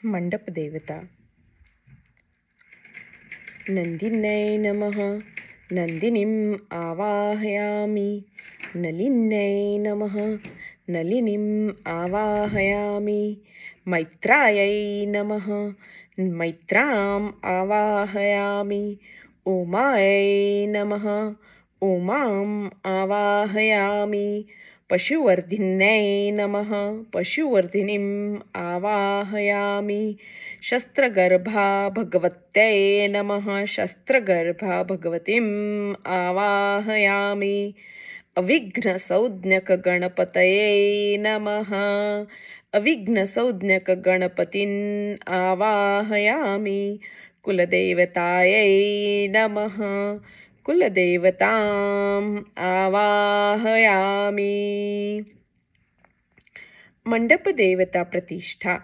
मंडप देवता. नंदिन्यै नमः नंदिनीम् आवाहयामि, नलिन्यै नमः नलिनीम् आवाहयामि, मैत्रायै नमः मैत्राम् आवाहयामि, उमायै नमः उमाम् आवाहयामि, पशुवर्धिन्यै नमः पशुवर्धिनीम् आवाहयामि, शस्त्रगर्भा भगवत्यै नमः शस्त्रगर्भा भगवतीम् आवाहयामि, अविघ्नसंज्ञकगणपतये नमः अविघ्नसंज्ञकगणपतीन् आवाहयामि, कुलदेवतायै नमः कुलदेवताम् आवाहयामि. मंडप देवता प्रतिष्ठा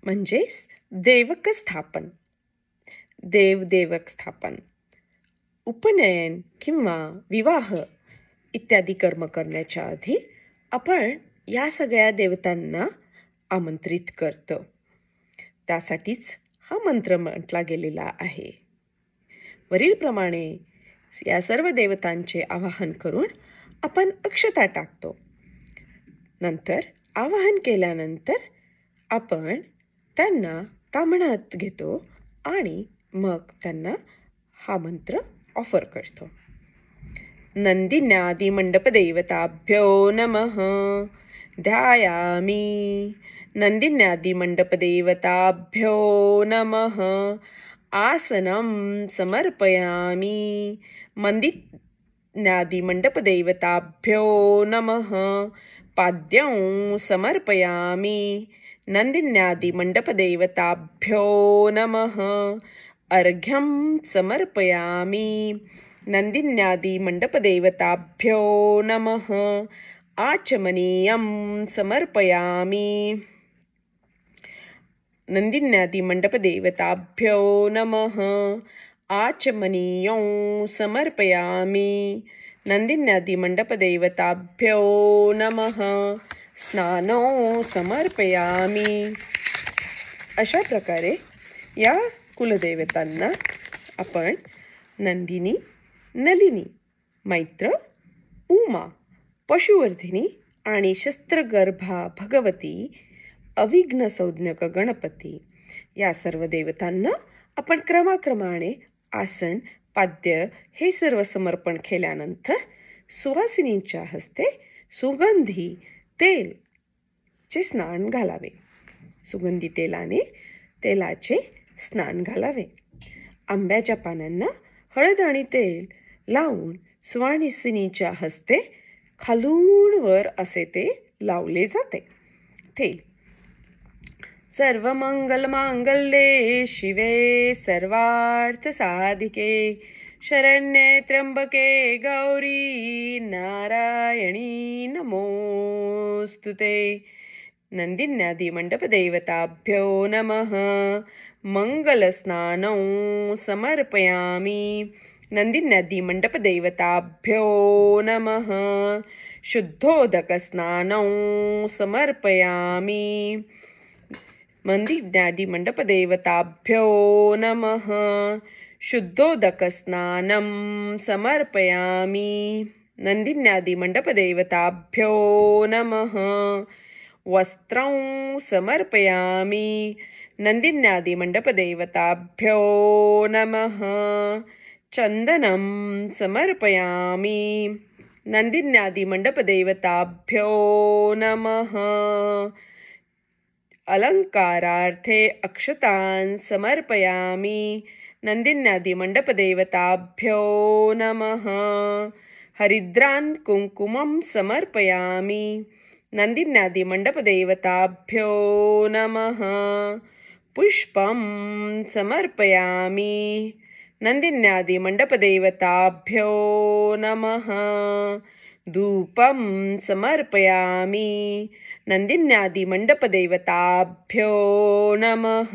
म्हणजेच देवक स्थापन, देवदेवक स्थापन, उपनयन किंवा विवाह इत्यादी कर्म करण्याच्या आधी आपण या सगळ्या देवतांना आमंत्रित करतो. त्यासाठीच हा मंत्र म्हटला गेलेला आहे. वरीलप्रमाणे या सर्व देवतांचे आवाहन करून आपण अक्षता टाकतो. नंतर आवाहन केल्यानंतर आपण त्यांना कामणात घेतो आणि मग त्यांना हा मंत्र ऑफर करतो. नंदिन्यादि मंडप देवताभ्यो नमः ध्यायामि, नंदिन्यादि मंडप देवताभ्यो नमः आसनं समर्पयामि, नंदिन्यादि मंडप देवताभ्यो नमः पाद्यं समर्पयामि, नंदिन्यादि मंडप देवताभ्यो नमः अर्घ्यं समर्पयामि, नंदिन्यादि मंडप देवताभ्यो नमः आचमनीयं समर्पयामि, नंदिन्यादि मंडप देवताभ्यो नमः आचमनीयं समर्पयामि, नंदिन्यादि मंडप देवताभ्यो नमः स्नानो समर्पयामि. अशा प्रकारे या कुलदेवतांना आपण नंदिनी, नलिनी, मैत्र, उमा, पशुवर्धिनी आणि शस्त्रगर्भा भगवती, अविघ्नसंज्ञक गणपती या सर्व देवतांना आपण क्रमाक्रमाने आसन, पाद्य हे सर्व समर्पण केल्यानंतर सुवासिनींच्या हस्ते सुगंधी तेलचे स्नान घालावे. सुगंधी तेलाचे स्नान घालावे. आंब्याच्या पानांना हळद आणि तेल लावून सुवासिनीच्या हस्ते खालून वर असे ते लावले जाते. तेल. सर्व मंगल मांगल्ये शिवे सर्वार्थ साधिके शरण्ये त्र्यंबके गौरी नारायणी नमोस्तुते. नंदिन्यादि मंडप देवताभ्यो नमः मंगलस्नानं समर्पयामि, नंदिन्यादि मंडप देवताभ्यो नमः शुद्धोदकस्नानं समर्पयामि, नंदिन्यादि मंडप देवताभ्यो नमः शुद्धोदकस्नानं समर्पयामि, नंदिन्यादि मंडप देवताभ्यो नमः वस्त्रं समर्पयामि, नंदिन्यादि मंडप देवताभ्यो नमः चन्दनं समर्पयामि, नंदिन्यादि मंडप देवताभ्यो नमः अलंकारार्थे अक्षतान् समर्पयामि, नंदिन्यादि मंडप देवताभ्यो नमः हरिद्रान् कुंकुमं समर्पयामि, नंदिन्यादि मंडप देवताभ्यो नमः पुष्पं समर्पयामि, नंदिन्यादि मंडप देवताभ्यो नमः धूपं समर्पयामि, नंदिन्यादि मंडप देवताभ्यो नमः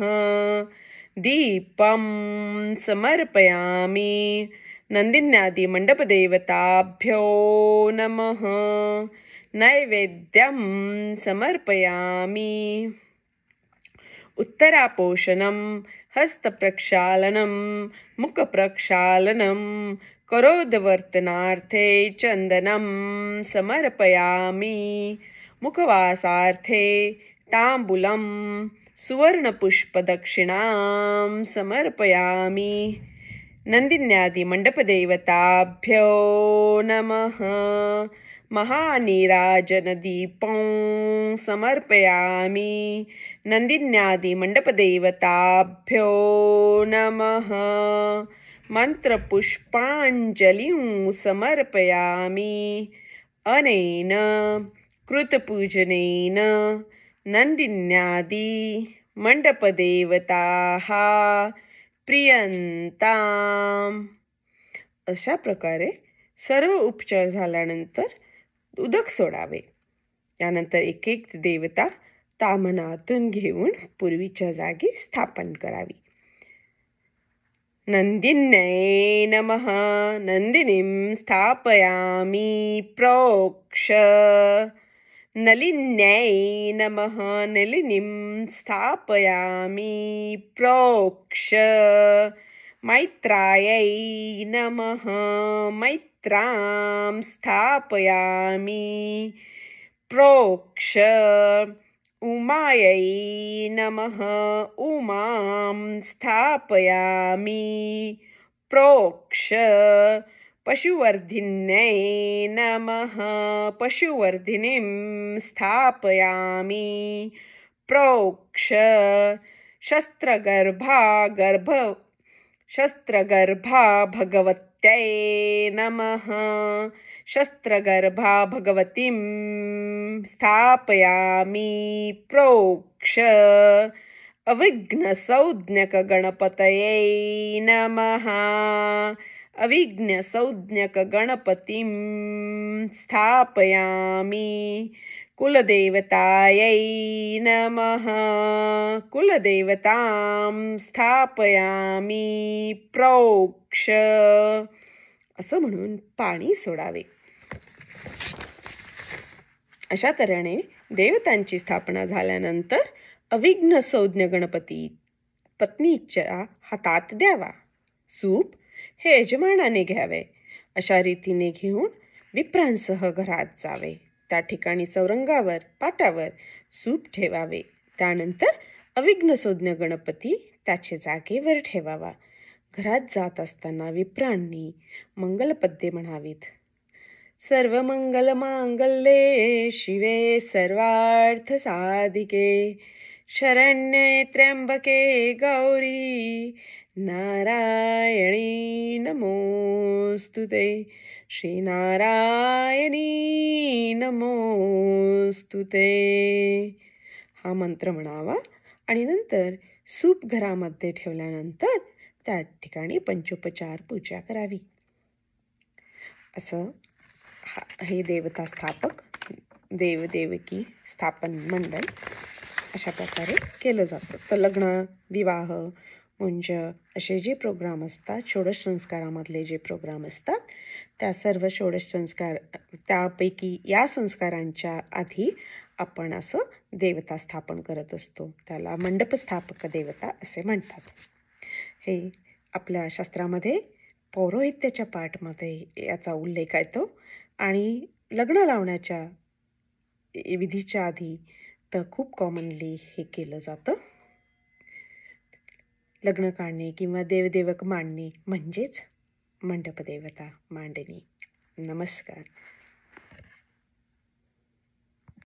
दीपं समर्पयामि, नंदिन्यादि मंडप देवताभ्यो नमः नैवेद्यं समर्पयामि. उत्तरापोषणं हस्तप्रक्षालनं मुखप्रक्षालनं करोदवर्तनार्थे चन्दनं समर्पयामि मुखवासार्थे ताम्बूलं सुवर्णपुष्पदक्षिणां समर्पयामि नन्दिन्यादिमण्डपदेवताभ्यो नमः महानीराजनदीपं समर्पयामि नन्दिन्यादिमण्डपदेवताभ्यो नमः मन्त्रपुष्पाञ्जलिं समर्पयामि अनेन कृतपूजनेन नन्दिन्यादि मंडपदेवताः प्रियंताम. अशा प्रकारे सर्व उपचार झाल्यानंतर उदक सोडावे. यानंतर एक एक देवता ताम्हनातून घेऊन पूर्वीच्या जागी स्थापन करावी. नंदिन्यै नमः नंदिनीं स्थापयामि प्रोक्ष. नलिन्यै नमः नलिनीं स्थापयामि प्रोक्ष. मैत्रायै नमः मैत्रां स्थापयामि प्रोक्ष. उमायै नमः उमां स्थापयामि प्रोक्ष. पशुवर्धिन्यै नमः पशुवर्धिनीं स्थापयामि प्रोक्ष. शस्त्रगर्भा भगवत्यै नमः शस्त्रगर्भा भगवतीं स्थापयामि प्रोक्ष. अविघ्नसंज्ञकगणपतये नमः अविघ्नसंज्ञकगणपतिं स्थापयामि कुलदेवतायै नमः कुलदेवतां स्थापयामि प्रोक्ष. असं म्हणून पाणी सोडावे. अशा तऱ्हेने देवतांची स्थापना झाल्यानंतर अविघ्न संज्ञ गणपती पत्नीच्या हातात द्यावा. सूप हे यजमानाने घ्यावे. अशा रीतीने घेऊन विप्रांसह घरात जावे. त्या ठिकाणी चौरंगावर पाटावर सूप ठेवावे. त्यानंतर अविघ्न संज्ञ गणपती त्याच्या जागेवर ठेवावा. घरात जात असताना विप्रांनी मंगलपद्ये म्हणावीत. सर्व मंगल मांगल्ये शिवे सर्वार्थ साधिके शरण्ये त्र्यंबके गौरी नारायणी नमोस्तुते. श्रीनारायणी नमोस्तुते हा मंत्र म्हणावा आणि नंतर सूप घरामध्ये ठेवल्यानंतर त्या ठिकाणी पंचोपचार पूजा करावी. असं हे देवता स्थापक देवदेवकी स्थापन मंडळ अशा प्रकारे केलं जातं. तर लग्न विवाह मुंज असे जे प्रोग्राम असतात, षोडश संस्कारामधले जे प्रोग्राम असतात, त्या सर्व षोडश संस्कार त्यापैकी या संस्कारांच्या आधी आपण असं देवता स्थापन करत असतो. त्याला मंडपस्थापक देवता असे म्हणतात. हे आपल्या शास्त्रामध्ये पौरोहित्याच्या पाठमध्ये याचा उल्लेख येतो आणि लग्न लावण्याच्या विधीच्या आधी तर खूप कॉमनली हे केलं जातं. लग्न काढणे किंवा देवदेवक मांडणे म्हणजेच मंडपदेवता मांडणी. नमस्कार.